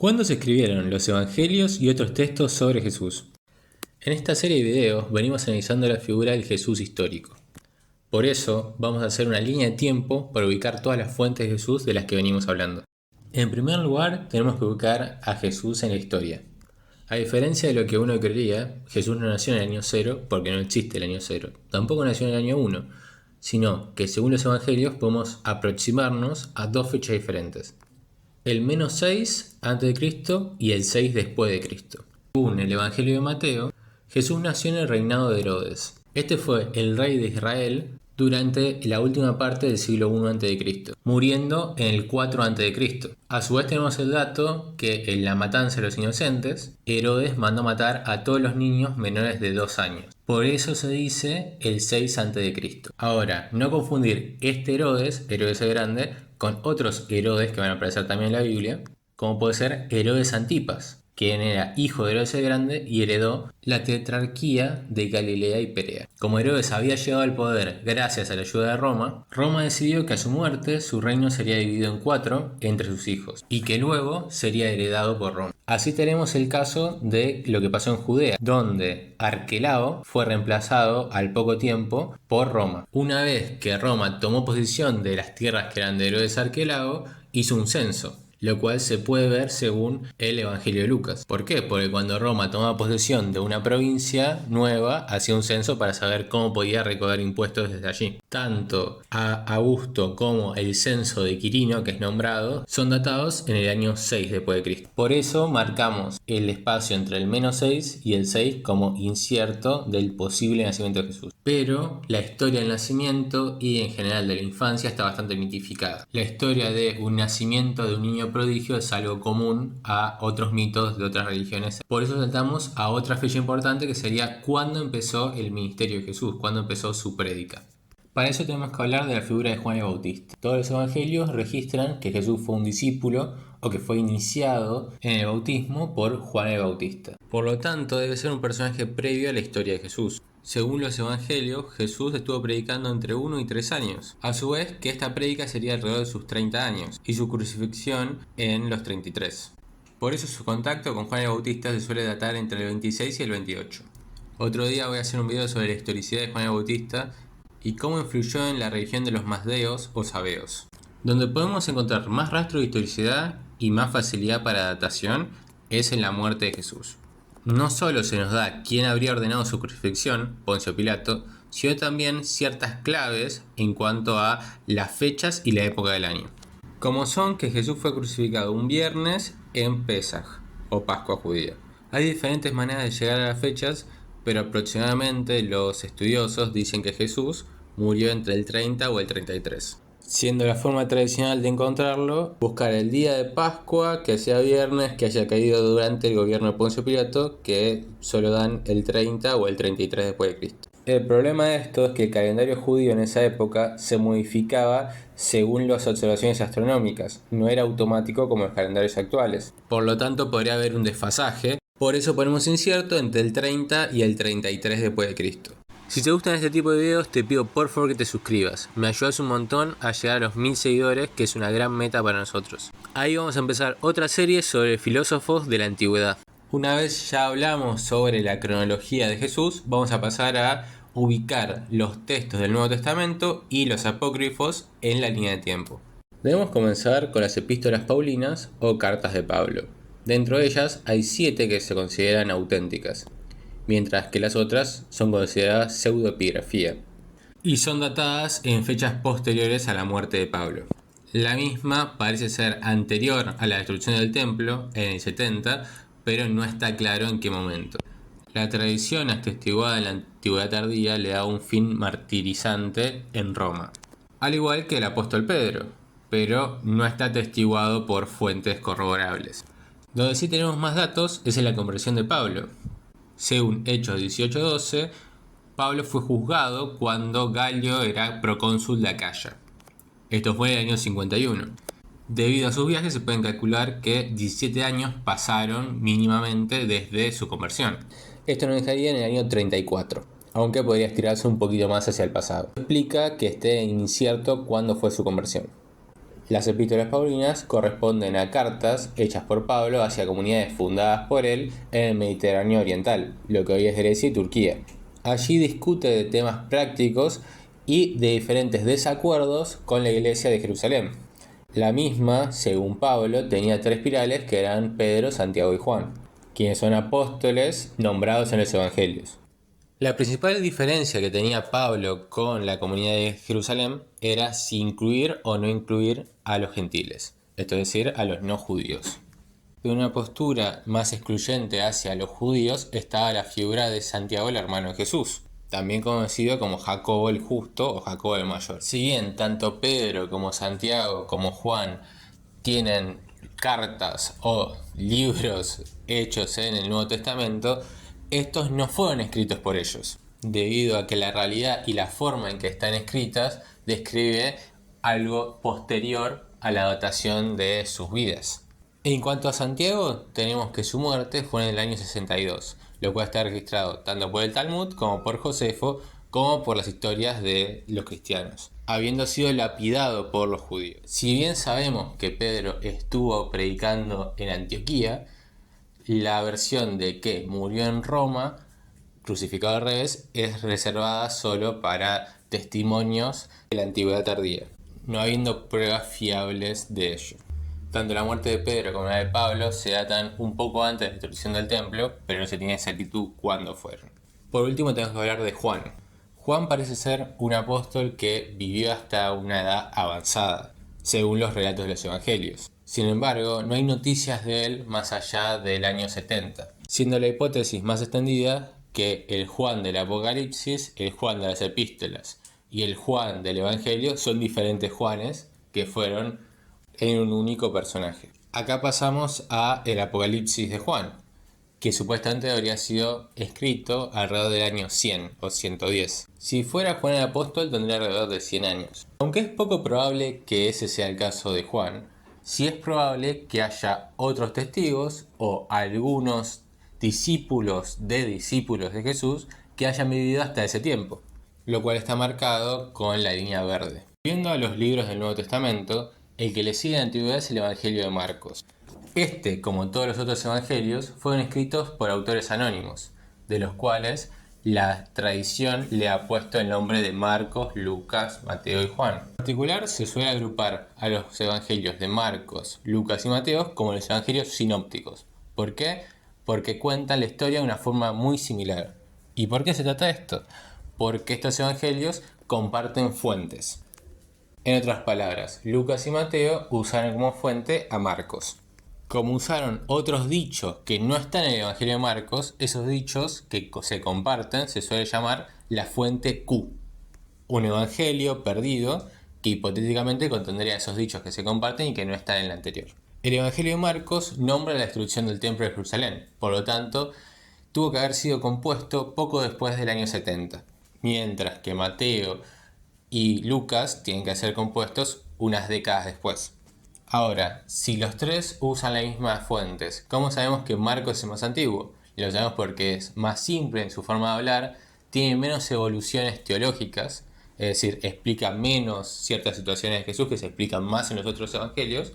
¿Cuándo se escribieron los Evangelios y otros textos sobre Jesús? En esta serie de videos venimos analizando la figura del Jesús histórico. Por eso vamos a hacer una línea de tiempo para ubicar todas las fuentes de Jesús de las que venimos hablando. En primer lugar, tenemos que ubicar a Jesús en la historia. A diferencia de lo que uno creería, Jesús no nació en el año 0 porque no existe el año 0. Tampoco nació en el año 1, sino que según los Evangelios podemos aproximarnos a dos fechas diferentes. El menos 6 a.C. y el 6 después de Cristo. Según el Evangelio de Mateo, Jesús nació en el reinado de Herodes. Este fue el rey de Israel durante la última parte del siglo I a.C., muriendo en el 4 a.C. A su vez tenemos el dato que en la matanza de los inocentes, Herodes mandó matar a todos los niños menores de 2 años. Por eso se dice el 6 a.C. Ahora, no confundir este Herodes el Grande, con otros Herodes que van a aparecer también en la Biblia, como puede ser Herodes Antipas, quien era hijo de Herodes el Grande y heredó la tetrarquía de Galilea y Perea. Como Herodes había llegado al poder gracias a la ayuda de Roma, Roma decidió que a su muerte su reino sería dividido en 4 entre sus hijos y que luego sería heredado por Roma. Así tenemos el caso de lo que pasó en Judea, donde Arquelao fue reemplazado al poco tiempo por Roma. Una vez que Roma tomó posesión de las tierras que eran de Herodes Arquelao, hizo un censo, lo cual se puede ver según el Evangelio de Lucas. ¿Por qué? Porque cuando Roma tomaba posesión de una provincia nueva, hacía un censo para saber cómo podía recaudar impuestos desde allí. Tanto a Augusto como el censo de Quirino, que es nombrado, son datados en el año 6 después de Cristo. Por eso marcamos el espacio entre el menos 6 y el 6 como incierto del posible nacimiento de Jesús. Pero la historia del nacimiento y en general de la infancia está bastante mitificada. La historia de un nacimiento de un niño prodigio es algo común a otros mitos de otras religiones. Por eso saltamos a otra fecha importante, que sería cuándo empezó el ministerio de Jesús, cuándo empezó su prédica. Para eso tenemos que hablar de la figura de Juan el Bautista. Todos los evangelios registran que Jesús fue un discípulo o que fue iniciado en el bautismo por Juan el Bautista. Por lo tanto, debe ser un personaje previo a la historia de Jesús. Según los evangelios, Jesús estuvo predicando entre 1 y 3 años. A su vez, que esta prédica sería alrededor de sus 30 años y su crucifixión en los 33. Por eso su contacto con Juan el Bautista se suele datar entre el 26 y el 28. Otro día voy a hacer un video sobre la historicidad de Juan el Bautista y cómo influyó en la religión de los mazdeos o sabeos. Donde podemos encontrar más rastro de historicidad y más facilidad para datación es en la muerte de Jesús. No solo se nos da quién habría ordenado su crucifixión, Poncio Pilato, sino también ciertas claves en cuanto a las fechas y la época del año. Como son que Jesús fue crucificado un viernes en Pesaj, o Pascua judía. Hay diferentes maneras de llegar a las fechas, pero aproximadamente los estudiosos dicen que Jesús murió entre el 30 o el 33. Siendo la forma tradicional de encontrarlo, buscar el día de Pascua, que sea viernes, que haya caído durante el gobierno de Poncio Pilato, que solo dan el 30 o el 33 después de Cristo. El problema de esto es que el calendario judío en esa época se modificaba según las observaciones astronómicas, no era automático como los calendarios actuales. Por lo tanto, podría haber un desfasaje, por eso ponemos incierto entre el 30 y el 33 después de Cristo. Si te gustan este tipo de videos, te pido por favor que te suscribas. Me ayudas un montón a llegar a los 1000 seguidores, que es una gran meta para nosotros. Ahí vamos a empezar otra serie sobre filósofos de la antigüedad. Una vez ya hablamos sobre la cronología de Jesús, vamos a pasar a ubicar los textos del Nuevo Testamento y los apócrifos en la línea de tiempo. Debemos comenzar con las epístolas paulinas o cartas de Pablo. Dentro de ellas hay 7 que se consideran auténticas, mientras que las otras son consideradas pseudoepigrafía y son datadas en fechas posteriores a la muerte de Pablo. La misma parece ser anterior a la destrucción del templo, en el 70, pero no está claro en qué momento. La tradición atestiguada en la antigüedad tardía le da un fin martirizante en Roma, al igual que el apóstol Pedro, pero no está atestiguado por fuentes corroborables. Donde sí tenemos más datos es en la conversión de Pablo. Según Hechos 18:12, Pablo fue juzgado cuando Galio era procónsul de Acaya. Esto fue en el año 51. Debido a sus viajes se pueden calcular que 17 años pasaron mínimamente desde su conversión. Esto nos dejaría en el año 34, aunque podría estirarse un poquito más hacia el pasado. Explica que esté incierto cuándo fue su conversión. Las epístolas paulinas corresponden a cartas hechas por Pablo hacia comunidades fundadas por él en el Mediterráneo oriental, lo que hoy es Grecia y Turquía. Allí discute de temas prácticos y de diferentes desacuerdos con la iglesia de Jerusalén. La misma, según Pablo, tenía 3 pilares que eran Pedro, Santiago y Juan, quienes son apóstoles nombrados en los evangelios. La principal diferencia que tenía Pablo con la comunidad de Jerusalén era si incluir o no incluir a los gentiles, esto es decir, a los no judíos. De una postura más excluyente hacia los judíos estaba la figura de Santiago, el hermano de Jesús, también conocido como Jacobo el Justo o Jacobo el Mayor. Si bien tanto Pedro como Santiago como Juan tienen cartas o libros hechos en el Nuevo Testamento, estos no fueron escritos por ellos, debido a que la realidad y la forma en que están escritas describe algo posterior a la datación de sus vidas. En cuanto a Santiago, tenemos que su muerte fue en el año 62, lo cual está registrado tanto por el Talmud como por Josefo, como por las historias de los cristianos, habiendo sido lapidado por los judíos. Si bien sabemos que Pedro estuvo predicando en Antioquía, la versión de que murió en Roma, crucificado al revés, es reservada solo para testimonios de la antigüedad tardía, no habiendo pruebas fiables de ello. Tanto la muerte de Pedro como la de Pablo se datan un poco antes de la destrucción del templo, pero no se tiene exactitud cuándo fueron. Por último tenemos que hablar de Juan. Juan parece ser un apóstol que vivió hasta una edad avanzada, según los relatos de los evangelios. Sin embargo, no hay noticias de él más allá del año 70, siendo la hipótesis más extendida que el Juan del Apocalipsis, el Juan de las epístolas y el Juan del Evangelio son diferentes Juanes que fueron en un único personaje. Acá pasamos a el Apocalipsis de Juan, que supuestamente habría sido escrito alrededor del año 100 o 110. Si fuera Juan el Apóstol tendría alrededor de 100 años. Aunque es poco probable que ese sea el caso de Juan, sí es probable que haya otros testigos o algunos discípulos de Jesús que hayan vivido hasta ese tiempo, lo cual está marcado con la línea verde. Viendo a los libros del Nuevo Testamento, el que le sigue en antigüedad es el Evangelio de Marcos. Este, como todos los otros evangelios, fueron escritos por autores anónimos, de los cuales la tradición le ha puesto el nombre de Marcos, Lucas, Mateo y Juan. En particular, se suele agrupar a los evangelios de Marcos, Lucas y Mateo como los evangelios sinópticos. ¿Por qué? Porque cuentan la historia de una forma muy similar. ¿Y por qué se trata de esto? Porque estos evangelios comparten fuentes. En otras palabras, Lucas y Mateo usaron como fuente a Marcos. Como usaron otros dichos que no están en el Evangelio de Marcos, esos dichos que se comparten se suele llamar la fuente Q, un evangelio perdido que hipotéticamente contendría esos dichos que se comparten y que no están en el anterior. El Evangelio de Marcos nombra la destrucción del templo de Jerusalén, por lo tanto, tuvo que haber sido compuesto poco después del año 70, mientras que Mateo y Lucas tienen que ser compuestos unas décadas después. Ahora, si los tres usan las mismas fuentes, ¿cómo sabemos que Marcos es el más antiguo? Lo sabemos porque es más simple en su forma de hablar, tiene menos evoluciones teológicas, es decir, explica menos ciertas situaciones de Jesús que se explican más en los otros evangelios,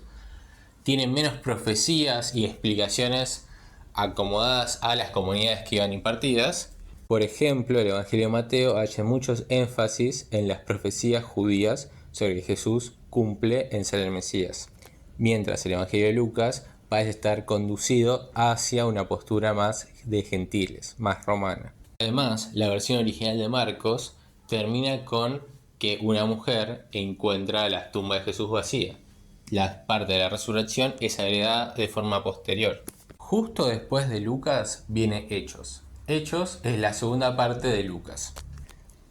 tiene menos profecías y explicaciones acomodadas a las comunidades que iban impartidas. Por ejemplo, el Evangelio de Mateo hace muchos énfasis en las profecías judías sobre que Jesús cumple en ser el Mesías, mientras el Evangelio de Lucas parece estar conducido hacia una postura más de gentiles, más romana. Además, la versión original de Marcos termina con que una mujer encuentra la tumba de Jesús vacía. La parte de la resurrección es agregada de forma posterior. Justo después de Lucas viene Hechos. Hechos es la segunda parte de Lucas,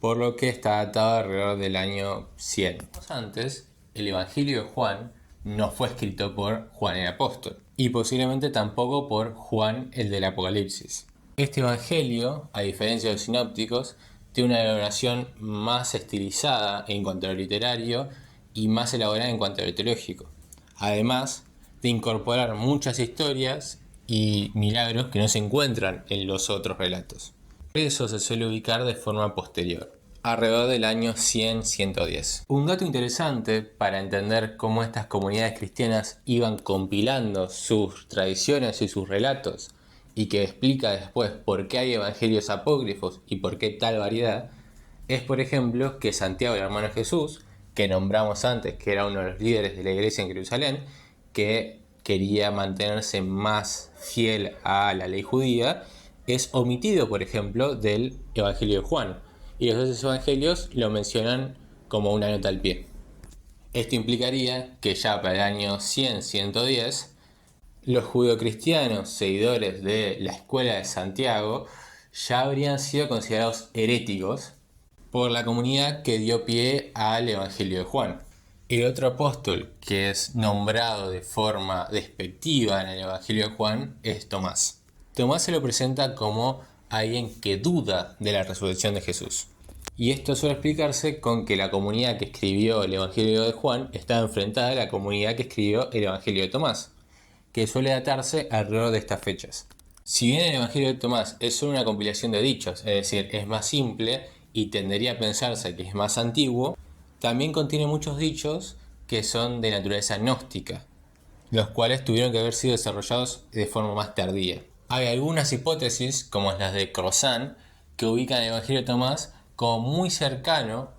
por lo que está datado alrededor del año 100. Antes, el Evangelio de Juan no fue escrito por Juan el Apóstol, y posiblemente tampoco por Juan el del Apocalipsis. Este Evangelio, a diferencia de los sinópticos, tiene una elaboración más estilizada en cuanto a lo literario y más elaborada en cuanto a lo teológico, además de incorporar muchas historias y milagros que no se encuentran en los otros relatos. Por eso se suele ubicar de forma posterior. alrededor del año 100-110. Un dato interesante para entender cómo estas comunidades cristianas iban compilando sus tradiciones y sus relatos, y que explica después por qué hay evangelios apócrifos y por qué tal variedad, es por ejemplo que Santiago, el hermano de Jesús, que nombramos antes, que era uno de los líderes de la iglesia en Jerusalén, que quería mantenerse más fiel a la ley judía, es omitido, por ejemplo, del Evangelio de Juan. Y los otros evangelios lo mencionan como una nota al pie. Esto implicaría que ya para el año 100-110, los judeocristianos seguidores de la escuela de Santiago ya habrían sido considerados heréticos por la comunidad que dio pie al Evangelio de Juan. El otro apóstol que es nombrado de forma despectiva en el Evangelio de Juan es Tomás. Tomás se lo presenta como alguien que duda de la resurrección de Jesús. Y esto suele explicarse con que la comunidad que escribió el Evangelio de Juan está enfrentada a la comunidad que escribió el Evangelio de Tomás, que suele datarse alrededor de estas fechas. Si bien el Evangelio de Tomás es solo una compilación de dichos, es decir, es más simple y tendería a pensarse que es más antiguo, también contiene muchos dichos que son de naturaleza gnóstica, los cuales tuvieron que haber sido desarrollados de forma más tardía. Hay algunas hipótesis, como las de Crozan, que ubican el Evangelio de Tomás como muy cercano.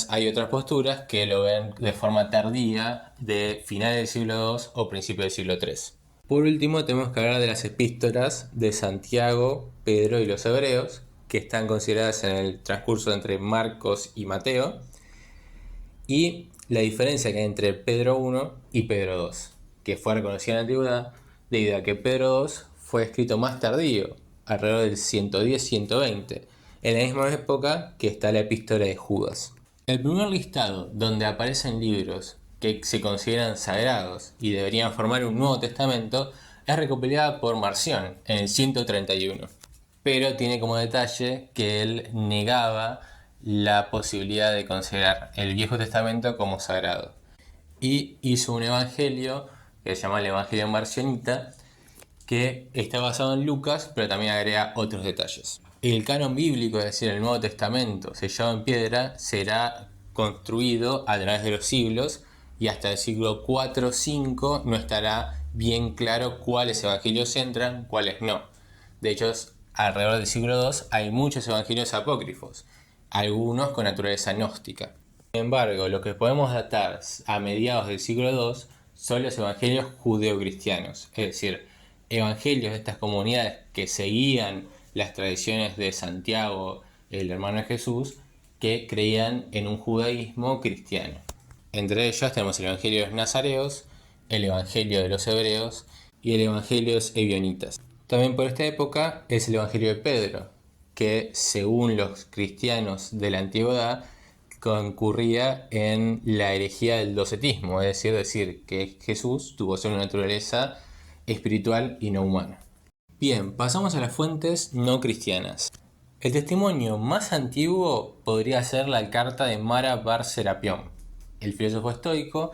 Hay otras posturas que lo ven de forma tardía, de finales del siglo II o principios del siglo III. Por último, tenemos que hablar de las epístolas de Santiago, Pedro y los Hebreos, que están consideradas en el transcurso entre Marcos y Mateo, y la diferencia que hay entre Pedro I y Pedro II, que fue reconocida en la antigüedad debido a que Pedro II fue escrito más tardío, alrededor del 110-120, en la misma época que está la epístola de Judas. El primer listado donde aparecen libros que se consideran sagrados y deberían formar un Nuevo Testamento es recopilada por Marción en el 131, pero tiene como detalle que él negaba la posibilidad de considerar el Viejo Testamento como sagrado y hizo un evangelio que se llama el Evangelio Marcionita, que está basado en Lucas, pero también agrega otros detalles. El canon bíblico, es decir, el Nuevo Testamento sellado en piedra, será construido a través de los siglos y hasta el siglo IV-V no estará bien claro cuáles evangelios entran, cuáles no. De hecho, alrededor del siglo II hay muchos evangelios apócrifos, algunos con naturaleza gnóstica. Sin embargo, lo que podemos datar a mediados del siglo II son los evangelios judeocristianos, es decir, evangelios de estas comunidades que seguían las tradiciones de Santiago, el hermano de Jesús, que creían en un judaísmo cristiano. Entre ellas tenemos el Evangelio de los Nazareos, el Evangelio de los Hebreos y el Evangelio de los Ebionitas. También por esta época es el Evangelio de Pedro, que según los cristianos de la antigüedad concurría en la herejía del docetismo, es decir que Jesús tuvo solo una naturaleza espiritual y no humana. Bien, pasamos a las fuentes no cristianas. El testimonio más antiguo podría ser la carta de Mara bar Serapión, el filósofo estoico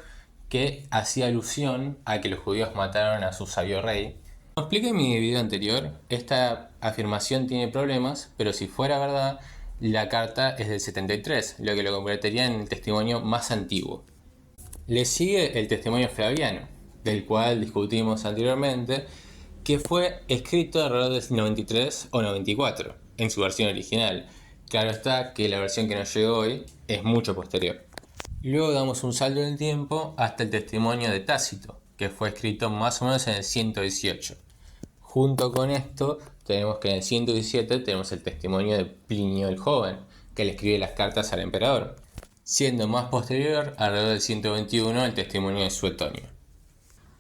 que hacía alusión a que los judíos mataron a su sabio rey. Como expliqué en mi video anterior, esta afirmación tiene problemas, pero si fuera verdad, la carta es del 73, lo que lo convertiría en el testimonio más antiguo. Le sigue el testimonio flaviano, del cual discutimos anteriormente, que fue escrito alrededor del 93 o 94, en su versión original. Claro está que la versión que nos llegó hoy es mucho posterior. Luego damos un salto en el tiempo hasta el testimonio de Tácito, que fue escrito más o menos en el 118. Junto con esto tenemos que en el 117 tenemos el testimonio de Plinio el Joven, que le escribe las cartas al emperador, siendo más posterior, alrededor del 121, el testimonio de Suetonio.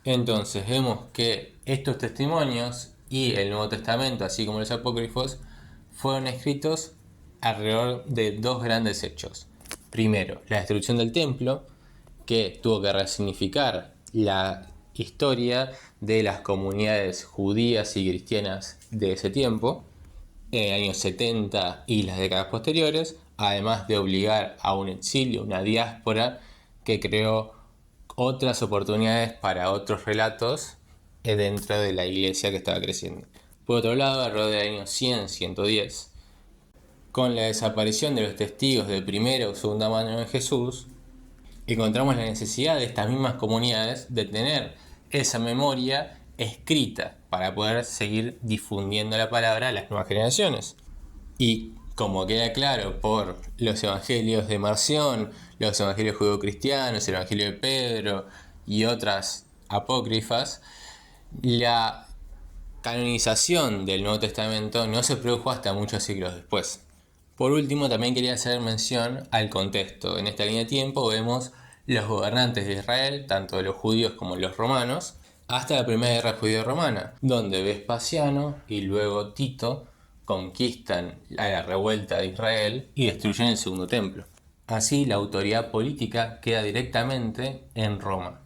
Entonces vemos que estos testimonios y el Nuevo Testamento, así como los apócrifos, fueron escritos alrededor de dos grandes hechos. Primero, la destrucción del templo, que tuvo que resignificar la historia de las comunidades judías y cristianas de ese tiempo, en el año 70 y las décadas posteriores, además de obligar a un exilio, una diáspora que creó otras oportunidades para otros relatos dentro de la iglesia que estaba creciendo. Por otro lado, alrededor del año 100-110, Con la desaparición de los testigos de primera o segunda mano de Jesús, encontramos la necesidad de estas mismas comunidades de tener esa memoria escrita para poder seguir difundiendo la palabra a las nuevas generaciones. Y como queda claro por los evangelios de Marción, los evangelios judeocristianos, el evangelio de Pedro y otras apócrifas, la canonización del Nuevo Testamento no se produjo hasta muchos siglos después. Por último, también quería hacer mención al contexto. En esta línea de tiempo vemos los gobernantes de Israel, tanto los judíos como los romanos, hasta la primera guerra judío-romana, donde Vespasiano y luego Tito conquistan a la revuelta de Israel y destruyen el segundo templo. Así, la autoridad política queda directamente en Roma,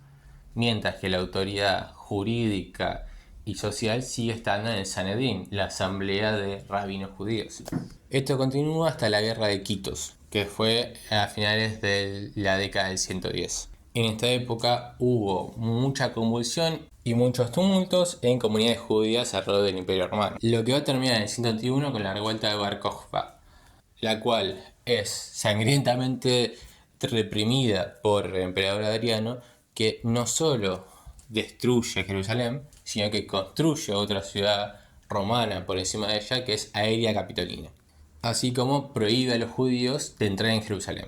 mientras que la autoridad jurídica y social sigue estando en el Sanedrín, la asamblea de rabinos judíos. Esto continúa hasta la guerra de Quitos, que fue a finales de la década del 110. En esta época hubo mucha convulsión y muchos tumultos en comunidades judías alrededor del Imperio Romano, lo que va a terminar en el 131 con la revuelta de Bar Kokhba, la cual es sangrientamente reprimida por el emperador Adriano, que no solo destruye Jerusalén, sino que construye otra ciudad romana por encima de ella, que es Aelia Capitolina, así como prohíbe a los judíos de entrar en Jerusalén.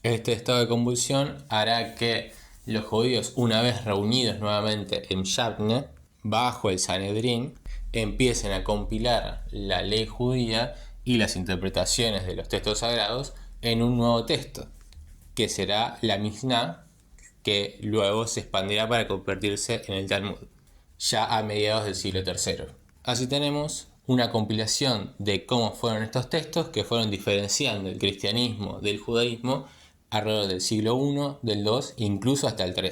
Este estado de convulsión hará que los judíos, una vez reunidos nuevamente en Yavne, bajo el Sanedrín, empiecen a compilar la ley judía y las interpretaciones de los textos sagrados en un nuevo texto, que será la Mishnah, que luego se expandirá para convertirse en el Talmud, ya a mediados del siglo III. Así tenemos una compilación de cómo fueron estos textos que fueron diferenciando el cristianismo del judaísmo alrededor del siglo I, del II e incluso hasta el III.